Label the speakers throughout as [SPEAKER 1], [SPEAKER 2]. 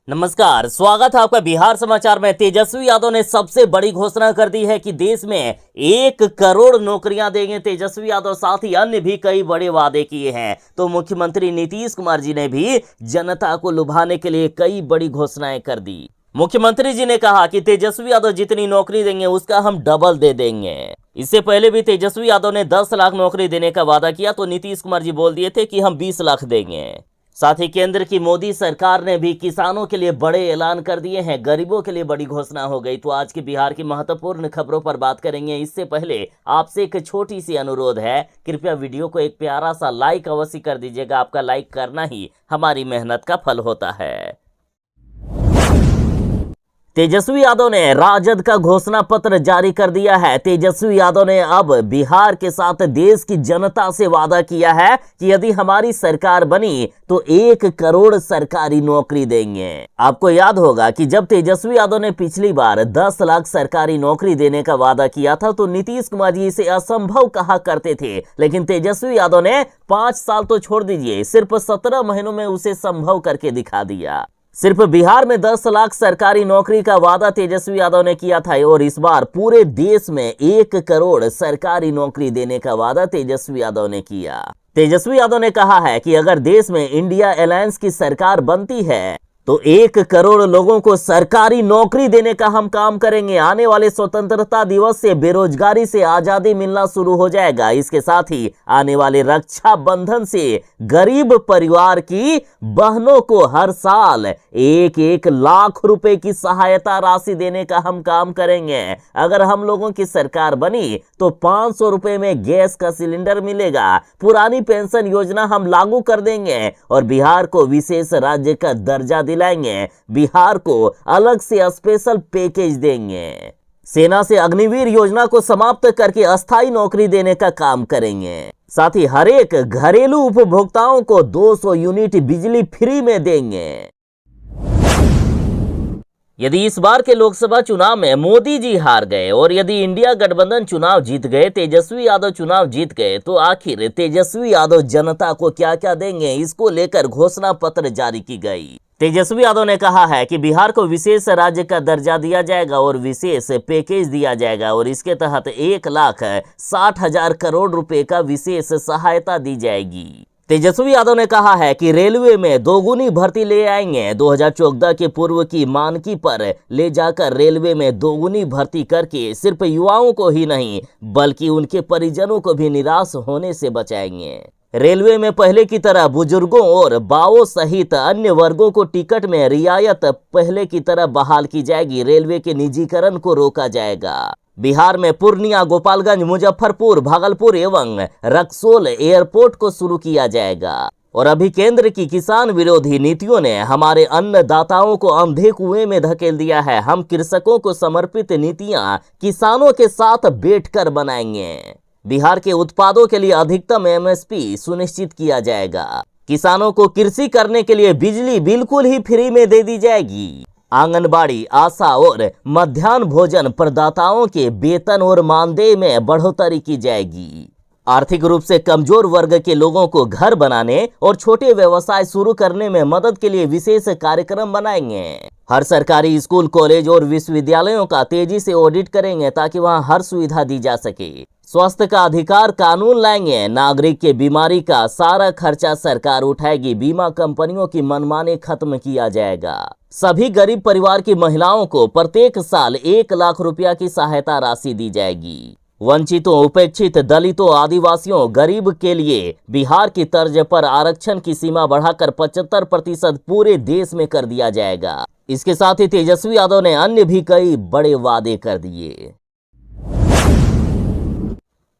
[SPEAKER 1] नमस्कार, स्वागत है आपका बिहार समाचार में। तेजस्वी यादव ने सबसे बड़ी घोषणा कर दी है कि देश में 1 करोड़ नौकरियां देंगे तेजस्वी यादव। साथ ही अन्य भी कई बड़े वादे किए हैं। तो मुख्यमंत्री नीतीश कुमार जी ने भी जनता को लुभाने के लिए कई बड़ी घोषणाएं कर दी। मुख्यमंत्री जी ने कहा कि तेजस्वी यादव जितनी नौकरी देंगे उसका हम डबल दे देंगे। इससे पहले भी तेजस्वी यादव ने 10 लाख नौकरी देने का वादा किया तो नीतीश कुमार जी बोल दिए थे कि हम 20 लाख देंगे। साथ ही केंद्र की मोदी सरकार ने भी किसानों के लिए बड़े ऐलान कर दिए हैं। गरीबों के लिए बड़ी घोषणा हो गई। तो आज की बिहार की महत्वपूर्ण खबरों पर बात करेंगे। इससे पहले आपसे एक छोटी सी अनुरोध है, कृपया वीडियो को एक प्यारा सा लाइक अवश्य कर दीजिएगा। आपका लाइक करना ही हमारी मेहनत का फल होता है। तेजस्वी यादव ने राजद का घोषणा पत्र जारी कर दिया है। तेजस्वी यादव ने अब बिहार के साथ देश की जनता से वादा किया है कि यदि हमारी सरकार बनी तो 1 करोड़ सरकारी नौकरी देंगे। आपको याद होगा कि जब तेजस्वी यादव ने पिछली बार 10 लाख सरकारी नौकरी देने का वादा किया था तो नीतीश कुमार जी इसे असंभव कहा करते थे। लेकिन तेजस्वी यादव ने 5 साल तो छोड़ दीजिए, सिर्फ 17 महीनों में उसे संभव करके दिखा दिया। सिर्फ बिहार में 10 लाख सरकारी नौकरी का वादा तेजस्वी यादव ने किया था और इस बार पूरे देश में 1 करोड़ सरकारी नौकरी देने का वादा तेजस्वी यादव ने किया। तेजस्वी यादव ने कहा है कि अगर देश में इंडिया अलायंस की सरकार बनती है तो 1 करोड़ लोगों को सरकारी नौकरी देने का हम काम करेंगे। आने वाले स्वतंत्रता दिवस से बेरोजगारी से आजादी मिलना शुरू हो जाएगा। इसके साथ ही आने वाले रक्षा बंधन से गरीब परिवार की बहनों को हर साल 1-1 लाख रुपए की सहायता राशि देने का हम काम करेंगे। अगर हम लोगों की सरकार बनी तो 500 रुपए में गैस का सिलेंडर मिलेगा। पुरानी पेंशन योजना हम लागू कर देंगे और बिहार को विशेष राज्य का दर्जा दिलाएंगे। बिहार को अलग से स्पेशल पैकेज देंगे। सेना से अग्निवीर योजना को समाप्त करके अस्थायी नौकरी देने का काम करेंगे। साथ ही हर एक घरेलू उपभोक्ताओं को 200 यूनिट बिजली फ्री में देंगे। यदि इस बार के लोकसभा चुनाव में मोदी जी हार गए और यदि इंडिया गठबंधन चुनाव जीत गए, तेजस्वी यादव चुनाव जीत गए, तो आखिर तेजस्वी यादव जनता को क्या क्या देंगे, इसको लेकर घोषणा पत्र जारी की गई। तेजस्वी यादव ने कहा है कि बिहार को विशेष राज्य का दर्जा दिया जाएगा और विशेष पैकेज दिया जाएगा और इसके तहत 1,60,000 करोड़ रुपए का विशेष सहायता दी जाएगी। तेजस्वी यादव ने कहा है कि रेलवे में दोगुनी भर्ती ले आएंगे। 2014 के पूर्व की मानकी पर ले जाकर रेलवे में दोगुनी भर्ती करके सिर्फ युवाओं को ही नहीं बल्कि उनके परिजनों को भी निराश होने से बचाएंगे। रेलवे में पहले की तरह बुजुर्गों और बाओ सहित अन्य वर्गों को टिकट में रियायत पहले की तरह बहाल की जाएगी। रेलवे के निजीकरण को रोका जाएगा। बिहार में पूर्णिया, गोपालगंज, मुजफ्फरपुर, भागलपुर एवं रक्सौल एयरपोर्ट को शुरू किया जाएगा। और अभी केंद्र की किसान विरोधी नीतियों ने हमारे अन्नदाताओं को अंधे कुएं में धकेल दिया है। हम कृषकों को समर्पित नीतियां किसानों के साथ बैठकर बनाएंगे। बिहार के उत्पादों के लिए अधिकतम एमएसपी सुनिश्चित किया जाएगा। किसानों को कृषि करने के लिए बिजली बिल्कुल ही फ्री में दे दी जाएगी। आंगनबाड़ी, आशा और मध्याह्न भोजन प्रदाताओं के वेतन और मानदेय में बढ़ोतरी की जाएगी। आर्थिक रूप से कमजोर वर्ग के लोगों को घर बनाने और छोटे व्यवसाय शुरू करने में मदद के लिए विशेष कार्यक्रम बनाएंगे। हर सरकारी स्कूल, कॉलेज और विश्वविद्यालयों का तेजी से ऑडिट करेंगे ताकि वहां हर सुविधा दी जा सके। स्वास्थ्य का अधिकार कानून लाएंगे। नागरिक के बीमारी का सारा खर्चा सरकार उठाएगी। बीमा कंपनियों की मनमानी खत्म किया जाएगा। सभी गरीब परिवार की महिलाओं को प्रत्येक साल 1 लाख रुपया की सहायता राशि दी जाएगी। वंचितों, उपेक्षित, दलितों, आदिवासियों, गरीब के लिए बिहार की तर्ज पर आरक्षण की सीमा बढ़ाकर 75% पूरे देश में कर दिया जाएगा। इसके साथ ही तेजस्वी यादव ने अन्य भी कई बड़े वादे कर दिए।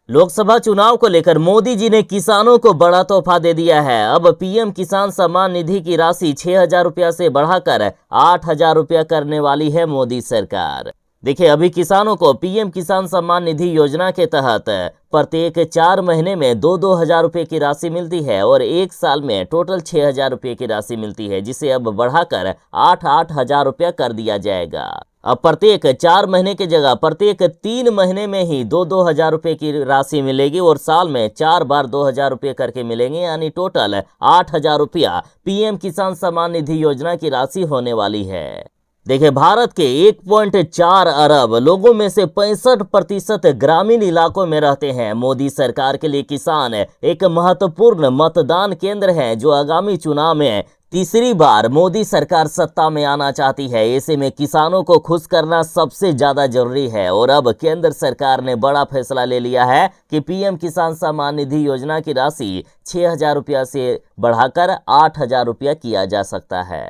[SPEAKER 1] लोकसभा चुनाव को लेकर मोदी जी ने किसानों को बड़ा तोहफा दे दिया है। अब पीएम किसान सम्मान निधि की राशि 6,000 रुपया से बढ़ाकर 8,000 रुपया करने वाली है मोदी सरकार। देखिए, अभी किसानों को पीएम किसान सम्मान निधि योजना के तहत प्रत्येक 4 महीने में 2-2 हजार रुपये की राशि मिलती है और 1 साल में टोटल 6,000 रुपये की राशि मिलती है, जिसे अब बढ़ाकर 8-8 हजार रुपया कर दिया जाएगा। अब प्रत्येक 4 महीने की जगह प्रत्येक 3 महीने में ही 2,000 रुपए की राशि मिलेगी और साल में 4 बार 2,000 रुपए करके मिलेंगे, यानी टोटल 8,000 रुपया पीएम किसान सम्मान निधि योजना की राशि होने वाली है। देखिए, भारत के 1.4 अरब लोगों में से 65% ग्रामीण इलाकों में रहते हैं। मोदी सरकार के लिए किसान एक महत्वपूर्ण मतदान केंद्र है, जो आगामी चुनाव में तीसरी बार मोदी सरकार सत्ता में आना चाहती है। ऐसे में किसानों को खुश करना सबसे ज्यादा जरूरी है और अब केंद्र सरकार ने बड़ा फैसला ले लिया है कि पीएम किसान सम्मान निधि योजना की राशि 6,000 रुपया से बढ़ाकर 8,000 रुपया किया जा सकता है।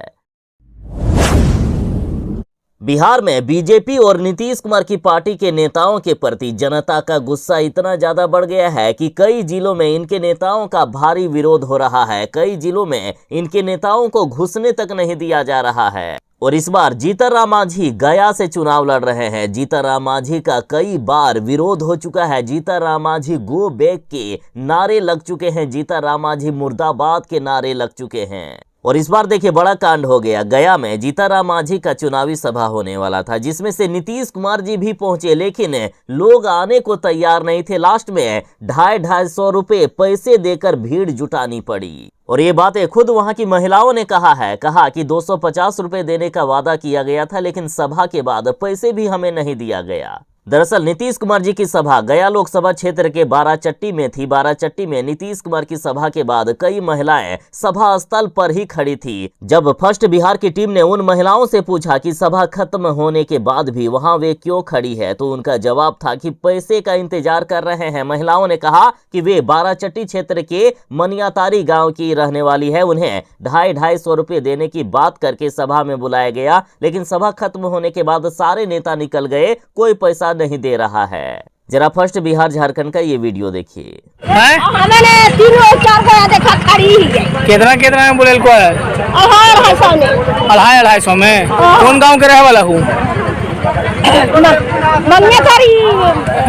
[SPEAKER 1] बिहार में बीजेपी और नीतीश कुमार की पार्टी के नेताओं के प्रति जनता का गुस्सा इतना ज्यादा बढ़ गया है कि कई जिलों में इनके नेताओं का भारी विरोध हो रहा है। कई जिलों में इनके नेताओं को घुसने तक नहीं दिया जा रहा है और इस बार जीतनराम मांझी गया से चुनाव लड़ रहे हैं। जीतनराम मांझी का कई बार विरोध हो चुका है। जीतनराम मांझी गो बैक के नारे लग चुके हैं। जीतनराम मांझी मुर्दाबाद के नारे लग चुके हैं और इस बार देखिए बड़ा कांड हो गया। गया में जीतनराम मांझी का चुनावी सभा होने वाला था, जिसमें से नीतीश कुमार जी भी पहुंचे, लेकिन लोग आने को तैयार नहीं थे। लास्ट में 250 रुपए पैसे देकर भीड़ जुटानी पड़ी और ये बातें खुद वहां की महिलाओं ने कहा कि 250 रुपए देने का वादा किया गया था, लेकिन सभा के बाद पैसे भी हमें नहीं दिया गया। दरअसल नीतीश कुमार जी की सभा गया लोकसभा क्षेत्र के बाराचट्टी में थी। बाराचट्टी में नीतीश कुमार की सभा के बाद कई महिलाएं सभा स्थल पर ही खड़ी थी। जब फर्स्ट बिहार की टीम ने उन महिलाओं से पूछा कि सभा खत्म होने के बाद भी वहां वे क्यों खड़ी है, तो उनका जवाब था कि पैसे का इंतजार कर रहे हैं। महिलाओं ने कहा कि वे बाराचट्टी क्षेत्र के मनियातारी गाँव की रहने वाली है। उन्हें 250 रुपए देने की बात करके सभा में बुलाया गया, लेकिन सभा खत्म होने के बाद सारे नेता निकल गए, कोई पैसा नहीं दे रहा है। जरा फर्स्ट बिहार झारखंड का ये वीडियो देखिए।
[SPEAKER 2] मैंने 3-4 को देखा खड़ी है।
[SPEAKER 3] कितना में बोले को है?
[SPEAKER 2] 250 में।
[SPEAKER 3] 250 में? कौन गांव के रहे वाला हूँ?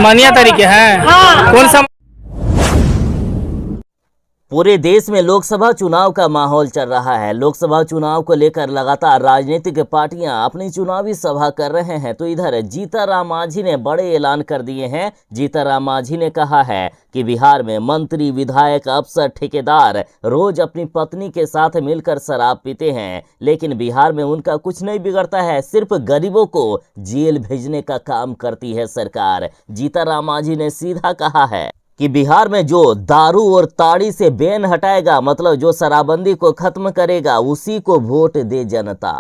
[SPEAKER 3] मनियातारी के हैं।
[SPEAKER 2] हाँ।
[SPEAKER 3] कौन सा?
[SPEAKER 1] पूरे देश में लोकसभा चुनाव का माहौल चल रहा है। लोकसभा चुनाव को लेकर लगातार राजनीतिक पार्टियां अपनी चुनावी सभा कर रहे हैं, तो इधर जीतनराम मांझी ने बड़े ऐलान कर दिए हैं। जीतनराम मांझी ने कहा है कि बिहार में मंत्री, विधायक, अफसर, ठेकेदार रोज अपनी पत्नी के साथ मिलकर शराब पीते हैं, लेकिन बिहार में उनका कुछ नहीं बिगड़ता है। सिर्फ गरीबों को जेल भेजने का काम करती है सरकार। जीतनराम मांझी ने सीधा कहा है कि बिहार में जो दारू और ताड़ी से बैन हटाएगा, मतलब जो शराबबंदी को खत्म करेगा, उसी को वोट दे जनता।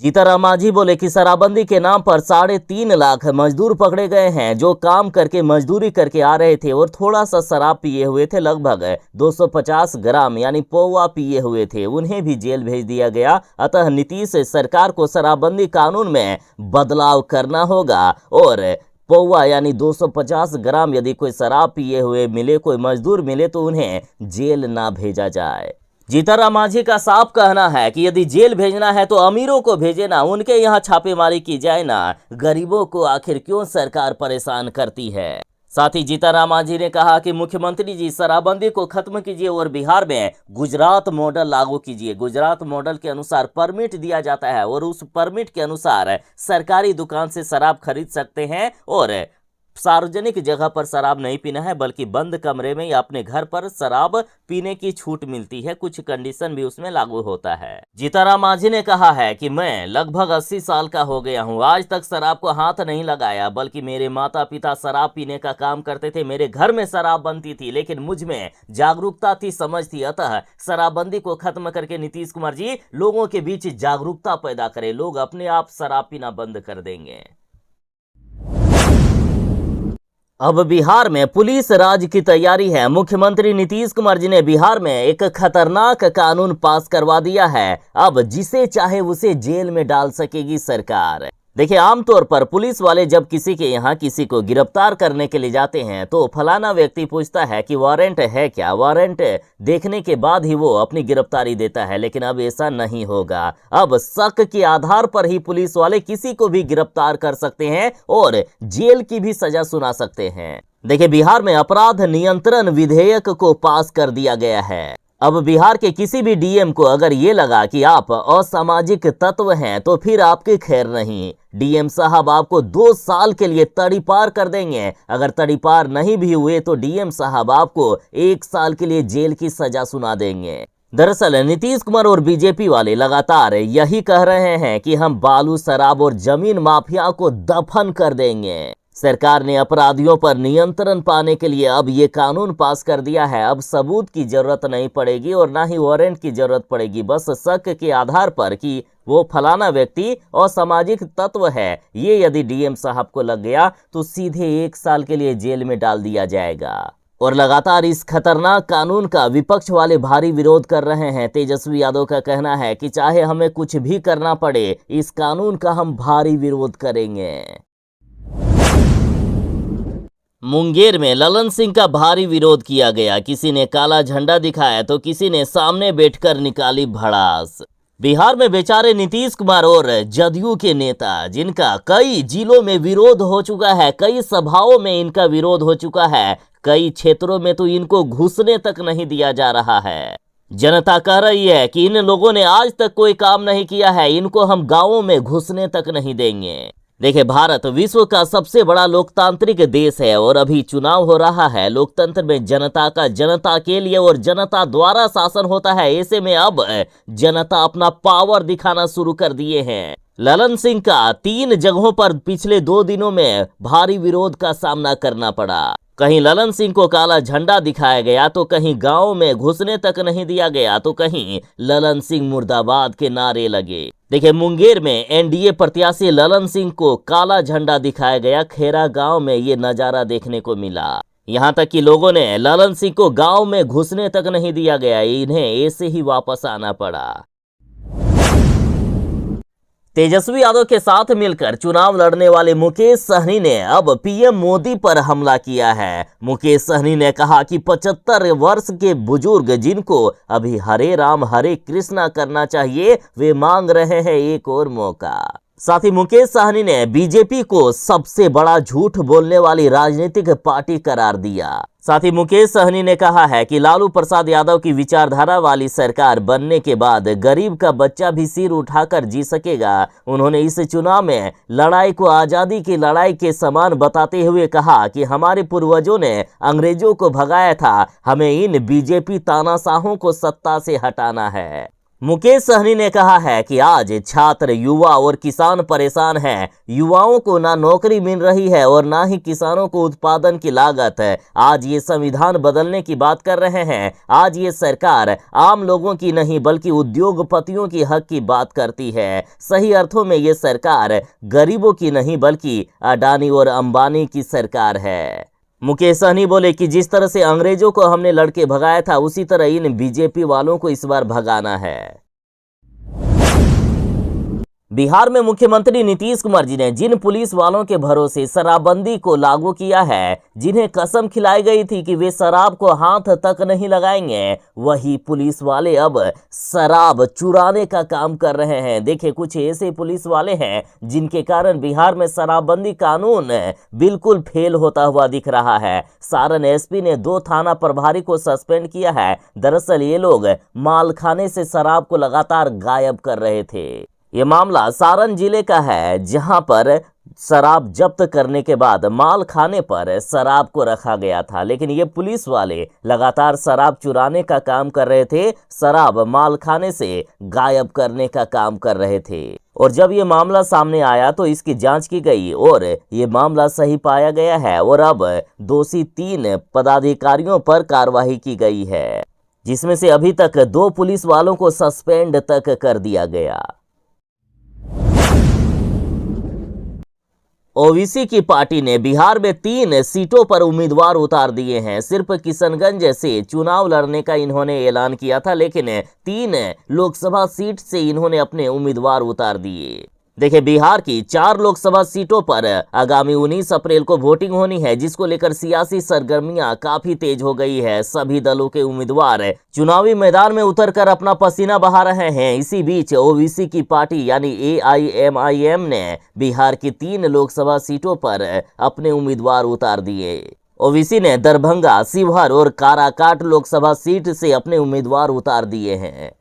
[SPEAKER 1] जीतनराम मांझी बोले कि शराबबंदी के नाम पर 3.5 लाख मजदूर पकड़े गए हैं, जो काम करके मजदूरी करके आ रहे थे और थोड़ा सा शराब पिए हुए थे, लगभग 250 ग्राम यानी पौवा पिए हुए थे, उन्हें भी जेल भेज दिया गया। अतः नीतीश सरकार को शराबबंदी कानून में बदलाव करना होगा और पौवा यानी 250 ग्राम यदि कोई शराब पिए हुए मिले, कोई मजदूर मिले, तो उन्हें जेल ना भेजा जाए। जीतनराम मांझी का साफ कहना है कि यदि जेल भेजना है तो अमीरों को भेजे ना, उनके यहाँ छापेमारी की जाए ना, गरीबों को आखिर क्यों सरकार परेशान करती है। साथ ही जीतनराम मांझी ने कहा कि मुख्यमंत्री जी शराबबंदी को खत्म कीजिए और बिहार में गुजरात मॉडल लागू कीजिए। गुजरात मॉडल के अनुसार परमिट दिया जाता है और उस परमिट के अनुसार सरकारी दुकान से शराब खरीद सकते हैं और सार्वजनिक जगह पर शराब नहीं पीना है, बल्कि बंद कमरे में या अपने घर पर शराब पीने की छूट मिलती है। कुछ कंडीशन भी उसमें लागू होता है। जीतनराम मांझी ने कहा है कि मैं लगभग 80 साल का हो गया हूं, आज तक शराब को हाथ नहीं लगाया, बल्कि मेरे माता पिता शराब पीने का काम करते थे, मेरे घर में शराब बनती थी, लेकिन मुझ में जागरूकता थी, समझ थी। अतः शराबबंदी को खत्म करके नीतीश कुमार जी लोगों के बीच जागरूकता पैदा करें, लोग अपने आप शराब पीना बंद कर देंगे। अब बिहार में पुलिस राज की तैयारी है। मुख्यमंत्री नीतीश कुमार जी ने बिहार में एक खतरनाक कानून पास करवा दिया है। अब जिसे चाहे उसे जेल में डाल सकेगी सरकार। देखिए, आमतौर पर पुलिस वाले जब किसी के यहाँ किसी को गिरफ्तार करने के लिए जाते हैं तो फलाना व्यक्ति पूछता है कि वारंट है क्या। वारंट देखने के बाद ही वो अपनी गिरफ्तारी देता है, लेकिन अब ऐसा नहीं होगा। अब शक के आधार पर ही पुलिस वाले किसी को भी गिरफ्तार कर सकते हैं और जेल की भी सजा सुना सकते हैं। देखिए, बिहार में अपराध नियंत्रण विधेयक को पास कर दिया गया है। अब बिहार के किसी भी डीएम को अगर ये लगा कि आप असामाजिक तत्व हैं तो फिर आपकी खैर नहीं। डीएम साहब आपको 2 साल के लिए तड़ीपार कर देंगे। अगर तड़ीपार नहीं भी हुए तो डीएम साहब आपको 1 साल के लिए जेल की सजा सुना देंगे। दरअसल नीतीश कुमार और बीजेपी वाले लगातार यही कह रहे हैं कि हम बालू, शराब और जमीन माफिया को दफन कर देंगे। सरकार ने अपराधियों पर नियंत्रण पाने के लिए अब ये कानून पास कर दिया है। अब सबूत की जरूरत नहीं पड़ेगी और ना ही वारंट की जरूरत पड़ेगी। बस शक के आधार पर कि वो फलाना व्यक्ति असामाजिक तत्व है, ये यदि डीएम साहब को लग गया तो सीधे 1 साल के लिए जेल में डाल दिया जाएगा। और लगातार इस खतरनाक कानून का विपक्ष वाले भारी विरोध कर रहे हैं। तेजस्वी यादव का कहना है कि चाहे हमें कुछ भी करना पड़े, इस कानून का हम भारी विरोध करेंगे। मुंगेर में ललन सिंह का भारी विरोध किया गया। किसी ने काला झंडा दिखाया तो किसी ने सामने बैठकर निकाली भड़ास। बिहार में बेचारे नीतीश कुमार और जदयू के नेता, जिनका कई जिलों में विरोध हो चुका है, कई सभाओं में इनका विरोध हो चुका है, कई क्षेत्रों में तो इनको घुसने तक नहीं दिया जा रहा है। जनता कह रही है कि इन लोगों ने आज तक कोई काम नहीं किया है, इनको हम गांवों में घुसने तक नहीं देंगे। देखिए, भारत विश्व का सबसे बड़ा लोकतांत्रिक देश है और अभी चुनाव हो रहा है। लोकतंत्र में जनता का जनता के लिए और जनता द्वारा शासन होता है। ऐसे में अब जनता अपना पावर दिखाना शुरू कर दिए हैं। ललन सिंह का 3 जगहों पर पिछले 2 दिनों में भारी विरोध का सामना करना पड़ा। कहीं ललन सिंह को काला झंडा दिखाया गया तो कहीं गांव में घुसने तक नहीं दिया गया तो कहीं ललन सिंह मुर्दाबाद के नारे लगे। देखिए, मुंगेर में एनडीए प्रत्याशी ललन सिंह को काला झंडा दिखाया गया। खेरा गांव में ये नजारा देखने को मिला। यहां तक कि लोगों ने ललन सिंह को गांव में घुसने तक नहीं दिया गया, इन्हें ऐसे ही वापस आना पड़ा। तेजस्वी यादव के साथ मिलकर चुनाव लड़ने वाले मुकेश सहनी ने अब पीएम मोदी पर हमला किया है। मुकेश सहनी ने कहा कि 75 वर्ष के बुजुर्ग जिनको अभी हरे राम हरे कृष्णा करना चाहिए, वे मांग रहे हैं एक और मौका। साथ ही मुकेश सहनी ने बीजेपी को सबसे बड़ा झूठ बोलने वाली राजनीतिक पार्टी करार दिया। साथ ही मुकेश सहनी ने कहा है कि लालू प्रसाद यादव की विचारधारा वाली सरकार बनने के बाद गरीब का बच्चा भी सिर उठाकर जी सकेगा। उन्होंने इस चुनाव में लड़ाई को आजादी की लड़ाई के समान बताते हुए कहा कि हमारे पूर्वजों ने अंग्रेजों को भगाया था, हमें इन बीजेपी तानाशाहों को सत्ता से हटाना है। मुकेश सहनी ने कहा है कि आज छात्र, युवा और किसान परेशान हैं। युवाओं को ना नौकरी मिल रही है और ना ही किसानों को उत्पादन की लागत है। आज ये संविधान बदलने की बात कर रहे हैं। आज ये सरकार आम लोगों की नहीं बल्कि उद्योगपतियों की हक की बात करती है। सही अर्थों में ये सरकार गरीबों की नहीं बल्कि अडानी और अंबानी की सरकार है। मुकेश सहनी बोले कि जिस तरह से अंग्रेजों को हमने लड़के भगाया था, उसी तरह इन बीजेपी वालों को इस बार भगाना है। बिहार में मुख्यमंत्री नीतीश कुमार जी ने जिन पुलिस वालों के भरोसे शराबबंदी को लागू किया है, जिन्हें कसम खिलाई गई थी कि वे शराब को हाथ तक नहीं लगाएंगे, वही पुलिस वाले अब शराब चुराने का काम कर रहे हैं। देखिए, कुछ ऐसे पुलिस वाले हैं जिनके कारण बिहार में शराबबंदी कानून बिल्कुल फेल होता हुआ दिख रहा है। सारण एसपी ने 2 थाना प्रभारी को सस्पेंड किया है। दरअसल ये लोग मालखाने से शराब को लगातार गायब कर रहे थे। ये मामला सारण जिले का है, जहां पर शराब जब्त करने के बाद माल खाने पर शराब को रखा गया था, लेकिन ये पुलिस वाले लगातार शराब चुराने का काम कर रहे थे, शराब माल खाने से गायब करने का काम कर रहे थे। और जब ये मामला सामने आया तो इसकी जांच की गई और ये मामला सही पाया गया है और अब दोषी 3 पदाधिकारियों पर कार्रवाई की गई है, जिसमें से अभी तक 2 पुलिस वालों को सस्पेंड तक कर दिया गया। ओबीसी की पार्टी ने बिहार में 3 सीटों पर उम्मीदवार उतार दिए हैं। सिर्फ किशनगंज से चुनाव लड़ने का इन्होंने ऐलान किया था, लेकिन 3 लोकसभा सीट से इन्होंने अपने उम्मीदवार उतार दिए। देखिए, बिहार की 4 लोकसभा सीटों पर आगामी 19 अप्रैल को वोटिंग होनी है, जिसको लेकर सियासी सरगर्मियां काफी तेज हो गई है। सभी दलों के उम्मीदवार चुनावी मैदान में उतरकर अपना पसीना बहा रहे हैं। इसी बीच ओबीसी की पार्टी यानी AIMIM ने बिहार की 3 लोकसभा सीटों पर अपने उम्मीदवार उतार दिए ओवैसी ने दरभंगा, शिवहर और काराकाट लोकसभा सीट से अपने उम्मीदवार उतार दिए हैं।